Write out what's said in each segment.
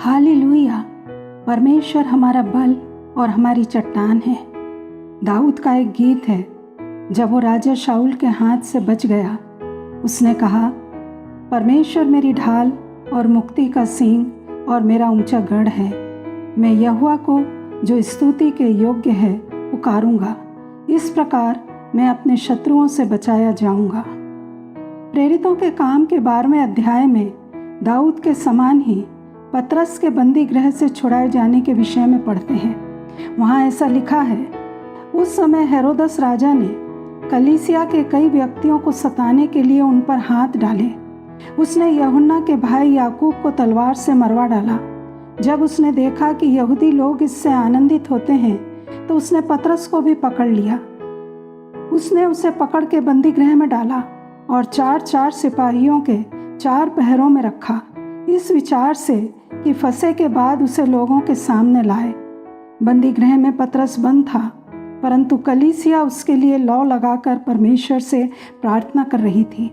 Hallelujah. परमेश्वर हमारा बल और हमारी चट्टान है। दाऊद का एक गीत है। जब वो राजा शाऊल के हाथ से बच गया, उसने कहा, परमेश्वर मेरी ढाल और मुक्ति का सींग और मेरा ऊंचा गढ़ है। मैं यहोवा को जो स्तुति के योग्य है पुकारूंगा। इस प्रकार मैं अपने शत्रुओं से बचाया जाऊंगा। प्रेरितों के काम के 12वें अध्याय में दाऊद के समान ही पतरस के बंदी गृह से छुड़ाए जाने के विषय में पढ़ते हैं। वहाँ ऐसा लिखा है, उस समय हेरोदस राजा ने कलीसिया के कई व्यक्तियों को सताने के लिए उन पर हाथ डाले। उसने यूहन्ना के भाई याकूब को तलवार से मरवा डाला। जब उसने देखा कि यहूदी लोग इससे आनंदित होते हैं, तो उसने पतरस को भी पकड़ लिया। उसने उसे पकड़ के बंदी गृह में डाला और 4-4 सिपाहियों के 4 पहरों में रखा, इस विचार से कि फंसे के बाद उसे लोगों के सामने लाए। बंदी गृह में पतरस बंद था, परंतु कलीसिया उसके लिए लौ लगाकर परमेश्वर से प्रार्थना कर रही थी।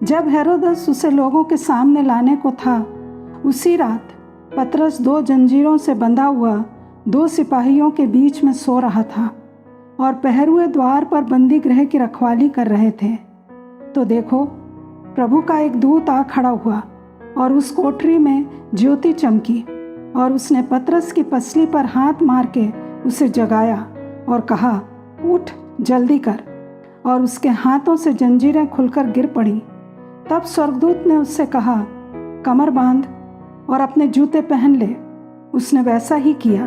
जब हेरोदस उसे लोगों के सामने लाने को था, उसी रात पतरस 2 जंजीरों से बंधा हुआ 2 सिपाहियों के बीच में सो रहा था और पहरुए द्वार पर बंदी गृह की रखवाली कर रहे थे। तो देखो, प्रभु का एक दूत आ खड़ा हुआ और उस कोठरी में ज्योति चमकी, और उसने पतरस की पसली पर हाथ मार के उसे जगाया और कहा, उठ, जल्दी कर। और उसके हाथों से जंजीरें खुलकर गिर पड़ी। तब स्वर्गदूत ने उससे कहा, कमर बांध और अपने जूते पहन ले। उसने वैसा ही किया।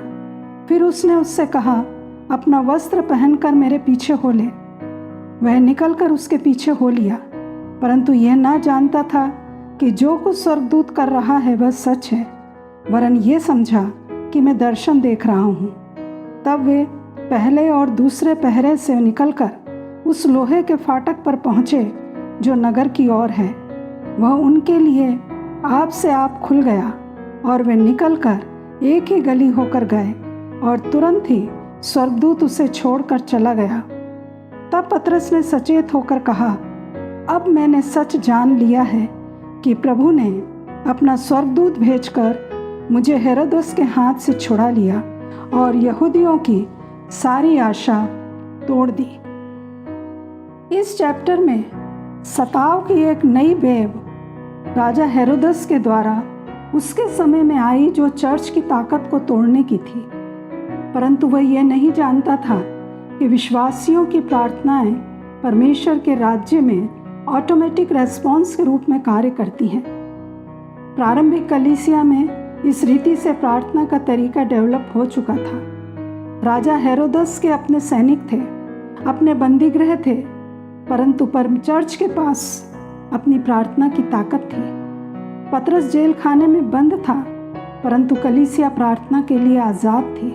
फिर उसने उससे कहा, अपना वस्त्र पहनकर मेरे पीछे हो ले। वह निकलकर उसके पीछे हो लिया, परंतु यह ना जानता था कि जो कुछ स्वर्गदूत कर रहा है वह सच है, वरन ये समझा कि मैं दर्शन देख रहा हूँ। तब वे पहले और दूसरे पहरे से निकलकर उस लोहे के फाटक पर पहुँचे जो नगर की ओर है। वह उनके लिए आप से आप खुल गया और वे निकलकर एक ही गली होकर गए, और तुरंत ही स्वर्गदूत उसे छोड़कर चला गया। तब पतरस ने सचेत होकर कहा, अब मैंने सच जान लिया है कि प्रभु ने अपना स्वर्गदूत भेजकर मुझे हेरोदस के हाथ से छुड़ा लिया और यहूदियों की सारी आशा तोड़ दी। इस चैप्टर में सताव की एक नई वेव राजा हेरोदस के द्वारा उसके समय में आई, जो चर्च की ताकत को तोड़ने की थी। परंतु वह यह नहीं जानता था कि विश्वासियों की प्रार्थनाएं परमेश्वर के राज्य में ऑटोमेटिक रेस्पॉन्स के रूप में कार्य करती हैं। प्रारंभिक कलीसिया में इस रीति से प्रार्थना का तरीका डेवलप हो चुका था। राजा हेरोदस के अपने सैनिक थे, अपने बंदीगृह थे, परंतु चर्च के पास अपनी प्रार्थना की ताकत थी। पतरस जेल खाने में बंद था, परंतु कलीसिया प्रार्थना के लिए आज़ाद थी।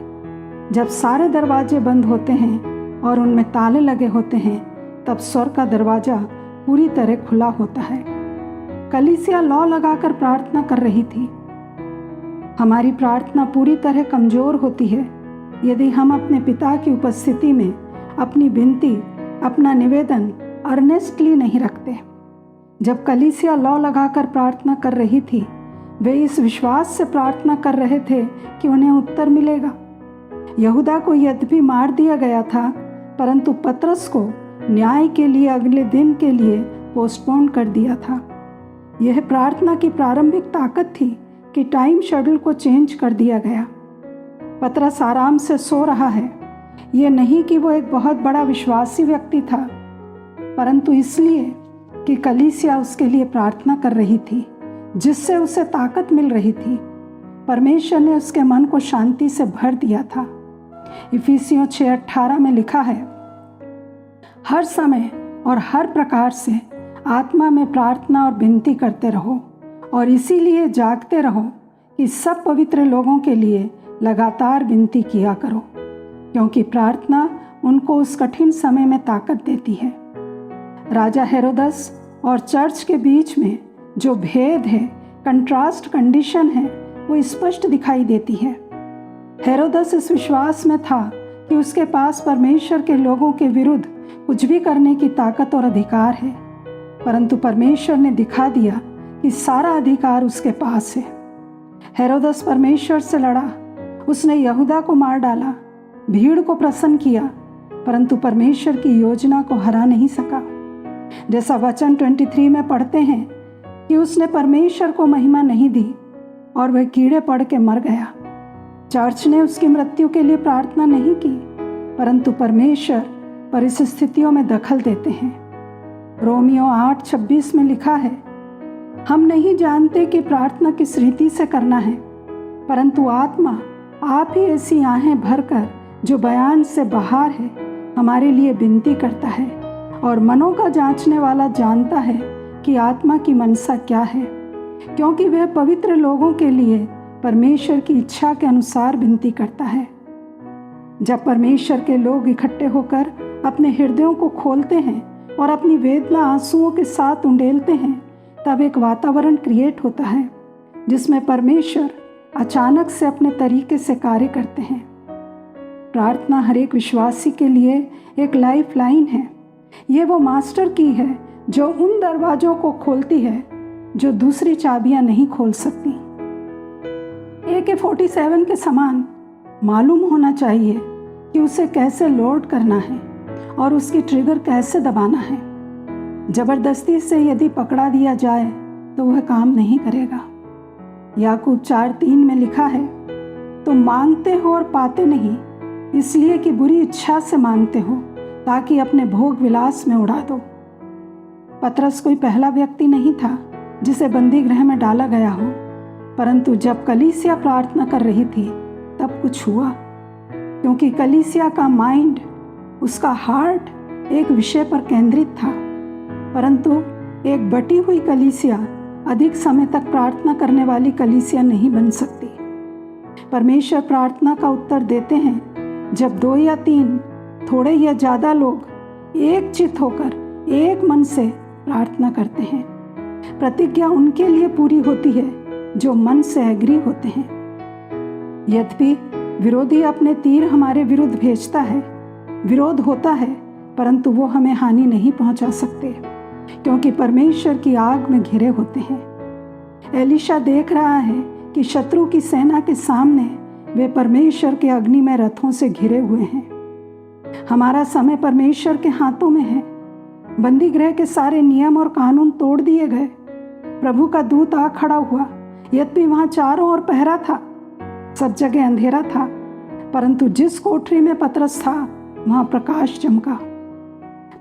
जब सारे दरवाजे बंद होते हैं और उनमें ताले लगे होते हैं, तब स्वर्ग का दरवाज़ा पूरी तरह खुला होता है। कलीसिया लौ लगाकर प्रार्थना कर रही थी। हमारी प्रार्थना पूरी तरह कमज़ोर होती है यदि हम अपने पिता की उपस्थिति में अपनी विनती, अपना निवेदन अर्नेस्टली नहीं रखते। जब कलीसिया लौ लगाकर प्रार्थना कर रही थी, वे इस विश्वास से प्रार्थना कर रहे थे कि उन्हें उत्तर मिलेगा। यहूदा को यद्यपि मार दिया गया था, परंतु पतरस को न्याय के लिए अगले दिन के लिए पोस्टपोन कर दिया था। यह प्रार्थना की प्रारंभिक ताकत थी कि टाइम शेड्यूल को चेंज कर दिया गया। पतरस आराम से सो रहा है, यह नहीं कि वो एक बहुत बड़ा विश्वासी व्यक्ति था, परंतु इसलिए कि कलीसिया उसके लिए प्रार्थना कर रही थी, जिससे उसे ताकत मिल रही थी। परमेश्वर ने उसके मन को शांति से भर दिया था। इफिसियों 6:18 में लिखा है, हर समय और हर प्रकार से आत्मा में प्रार्थना और विनती करते रहो, और इसीलिए जागते रहो कि सब पवित्र लोगों के लिए लगातार विनती किया करो, क्योंकि प्रार्थना उनको उस कठिन समय में ताकत देती है। राजा हेरोदस और चर्च के बीच में जो भेद है, कंट्रास्ट कंडीशन है, वो स्पष्ट दिखाई देती है। हेरोदस इस विश्वास में था कि उसके पास परमेश्वर के लोगों के विरुद्ध कुछ भी करने की ताकत और अधिकार है, परंतु परमेश्वर ने दिखा दिया कि सारा अधिकार उसके पास है। हेरोदस परमेश्वर से लड़ा, उसने यहूदा को मार डाला, भीड़ को प्रसन्न किया, परंतु परमेश्वर की योजना को हरा नहीं सका। जैसा वचन 23 में पढ़ते हैं कि उसने परमेश्वर को महिमा नहीं दी और वह कीड़े पड़ के मर गया। चर्च ने उसकी मृत्यु के लिए प्रार्थना नहीं की, परंतु परमेश्वर परिस्थितियों में दखल देते हैं। रोमियो 8:26 में लिखा है, हम नहीं जानते कि प्रार्थना किस रीति से करना है, परंतु आत्मा आप ही ऐसी आहें भरकर जो बयान से बाहर है हमारे लिए विनती करता है, और मनों का जांचने वाला जानता है कि आत्मा की मनसा क्या है, क्योंकि वह पवित्र लोगों के लिए परमेश्वर की इच्छा के अनुसार विनती करता है। जब परमेश्वर के लोग इकट्ठे होकर अपने हृदयों को खोलते हैं और अपनी वेदना आंसुओं के साथ उंडेलते हैं, तब एक वातावरण क्रिएट होता है जिसमें परमेश्वर अचानक से अपने तरीके से कार्य करते हैं। प्रार्थना हर एक विश्वासी के लिए एक लाइफ लाइन है। ये वो मास्टर की है जो उन दरवाजों को खोलती है जो दूसरी चाबियां नहीं खोल सकती। AK-47 के समान मालूम होना चाहिए कि उसे कैसे लोड करना है और उसकी ट्रिगर कैसे दबाना है। जबरदस्ती से यदि पकड़ा दिया जाए तो वह काम नहीं करेगा। याकूब 4:3 में लिखा है, तुम मांगते हो और पाते नहीं, इसलिए कि बुरी इच्छा से मांगते हो ताकि अपने भोग विलास में उड़ा दो। पतरस कोई पहला व्यक्ति नहीं था जिसे बंदी गृह में डाला गया हो, परंतु जब कलीसिया प्रार्थना कर रही थी तब कुछ हुआ, क्योंकि कलीसिया का माइंड, उसका हार्ट एक विषय पर केंद्रित था। परंतु एक बटी हुई कलीसिया अधिक समय तक प्रार्थना करने वाली कलीसिया नहीं बन सकती। परमेश्वर प्रार्थना का उत्तर देते हैं जब 2 या 3, थोड़े या ज़्यादा लोग एक चित होकर एक मन से प्रार्थना करते हैं। प्रतिज्ञा उनके लिए पूरी होती है जो मन से एग्री होते हैं। यद्यपि विरोधी अपने तीर हमारे विरुद्ध भेजता है, विरोध होता है, परंतु वो हमें हानि नहीं पहुंचा सकते, क्योंकि परमेश्वर की आग में घिरे होते हैं। एलीशा देख रहा है कि शत्रु की सेना के सामने वे परमेश्वर के अग्नि में रथों से घिरे हुए हैं। हमारा समय परमेश्वर के हाथों में है। बंदी गृह के सारे नियम और कानून तोड़ दिए गए। प्रभु का दूत आ खड़ा हुआ, यद्यपि वहां चारों ओर पहरा था, सब जगह अंधेरा था, परंतु जिस कोठरी में पतरस था वहां प्रकाश चमका।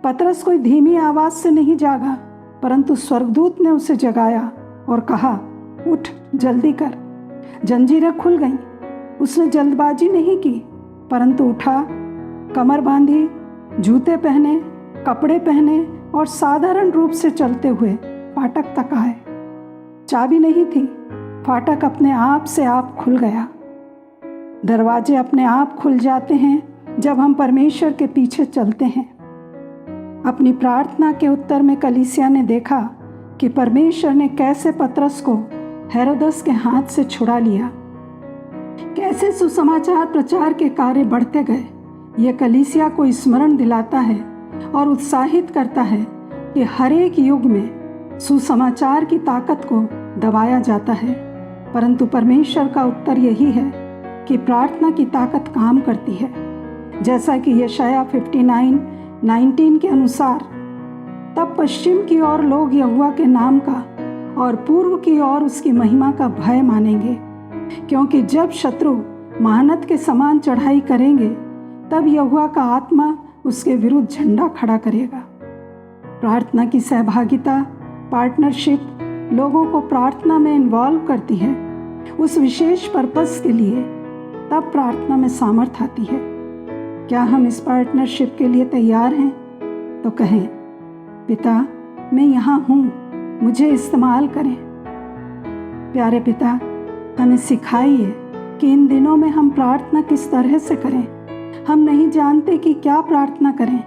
पतरस कोई धीमी आवाज से नहीं जागा, परंतु स्वर्गदूत ने उसे जगाया और कहा, उठ, जल्दी कर। जंजीरें खुल गईं। उसने जल्दबाजी नहीं की, परंतु उठा, कमर बांधी, जूते पहने, कपड़े पहने और साधारण रूप से चलते हुए फाटक तक आए। चाबी नहीं थी, फाटक अपने आप से आप खुल गया। दरवाजे अपने आप खुल जाते हैं जब हम परमेश्वर के पीछे चलते हैं। अपनी प्रार्थना के उत्तर में कलीसिया ने देखा कि परमेश्वर ने कैसे पतरस को हेरोदस के हाथ से छुड़ा लिया, कैसे सुसमाचार प्रचार के कार्य बढ़ते गए। यह कलीसिया को स्मरण दिलाता है और उत्साहित करता है कि हर एक युग में सुसमाचार की ताकत को दबाया जाता है, परंतु परमेश्वर का उत्तर यही है कि प्रार्थना की ताकत काम करती है। जैसा कि यशाया 59:19 के अनुसार, तब पश्चिम की ओर लोग यहोवा के नाम का और पूर्व की ओर उसकी महिमा का भय मानेंगे, क्योंकि जब शत्रु महानत के समान चढ़ाई करेंगे तब यहोवा का आत्मा उसके विरुद्ध झंडा खड़ा करेगा। प्रार्थना की सहभागिता, पार्टनरशिप लोगों को प्रार्थना में इन्वॉल्व करती है उस विशेष पर्पस के लिए। तब प्रार्थना में सामर्थ आती है। क्या हम इस पार्टनरशिप के लिए तैयार हैं? तो कहें, पिता, मैं यहाँ हूँ, मुझे इस्तेमाल करें। प्यारे पिता, हमें सिखाइए कि इन दिनों में हम प्रार्थना किस तरह से करें। हम नहीं जानते कि क्या प्रार्थना करें,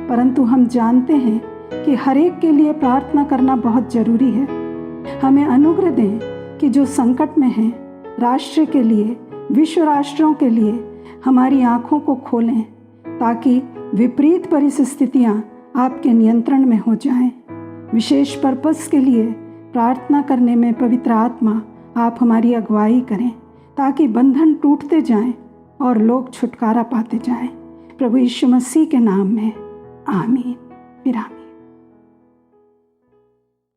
परंतु हम जानते हैं कि हर एक के लिए प्रार्थना करना बहुत ज़रूरी है। हमें अनुग्रह दें कि जो संकट में हैं, राष्ट्र के लिए, विश्व राष्ट्रों के लिए हमारी आँखों को खोलें, ताकि विपरीत परिस्थितियाँ आपके नियंत्रण में हो जाएं। विशेष पर्पस के लिए प्रार्थना करने में पवित्र आत्मा आप हमारी अगुवाई करें ताकि बंधन टूटते जाएं और लोग छुटकारा पाते जाएं। प्रभु यीशु मसीह के नाम में आमीन। फिर आमीन।